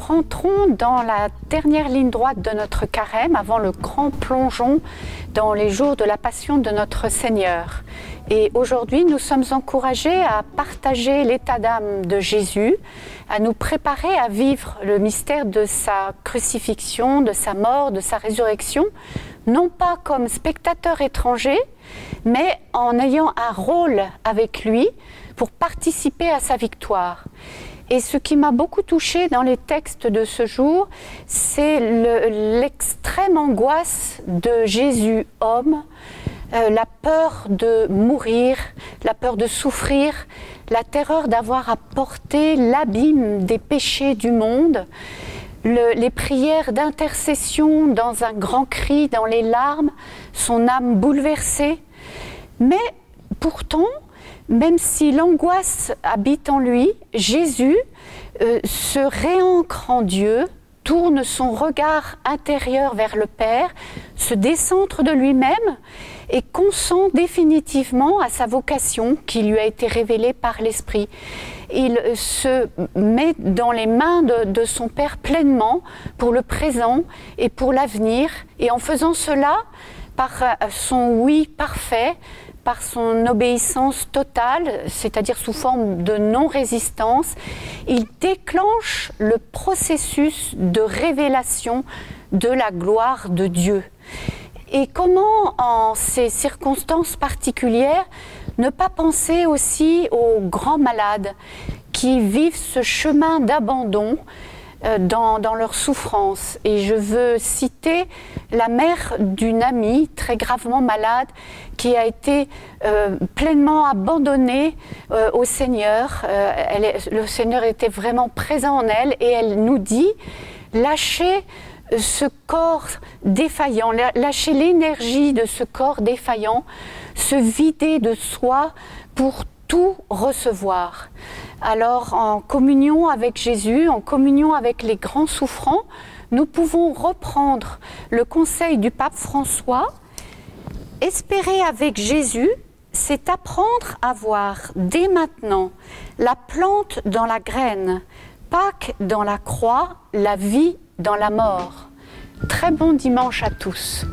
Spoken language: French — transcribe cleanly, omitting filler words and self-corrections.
rentrons dans la dernière ligne droite de notre carême avant le grand plongeon dans les jours de la passion de notre Seigneur. Et aujourd'hui, nous sommes encouragés à partager l'état d'âme de Jésus, à nous préparer à vivre le mystère de sa crucifixion, de sa mort, de sa résurrection, non pas comme spectateurs étrangers, mais en ayant un rôle avec lui pour participer à sa victoire. Et ce qui m'a beaucoup touchée dans les textes de ce jour, c'est l'extrême angoisse de Jésus homme, la peur de mourir, la peur de souffrir, la terreur d'avoir à porter l'abîme des péchés du monde, les prières d'intercession dans un grand cri, dans les larmes, son âme bouleversée. Mais pourtant, même si l'angoisse habite en lui, Jésus se réancre en Dieu, tourne son regard intérieur vers le Père, se décentre de lui-même et consent définitivement à sa vocation qui lui a été révélée par l'Esprit. Il se met dans les mains de son Père pleinement pour le présent et pour l'avenir. Et en faisant cela, par son oui parfait, par son obéissance totale, c'est-à-dire sous forme de non-résistance, il déclenche le processus de révélation de la gloire de Dieu. Et comment, en ces circonstances particulières, ne pas penser aussi aux grands malades qui vivent ce chemin d'abandon dans leur souffrance. Et je veux citer la mère d'une amie très gravement malade qui a été pleinement abandonnée au Seigneur. Le Seigneur était vraiment présent en elle et elle nous dit « Lâchez ce corps défaillant, lâchez l'énergie de ce corps défaillant, se vider de soi pour tout recevoir ». Alors, en communion avec Jésus, en communion avec les grands souffrants, nous pouvons reprendre le conseil du pape François. Espérer avec Jésus, c'est apprendre à voir dès maintenant la plante dans la graine, Pâques dans la croix, la vie dans la mort. Très bon dimanche à tous.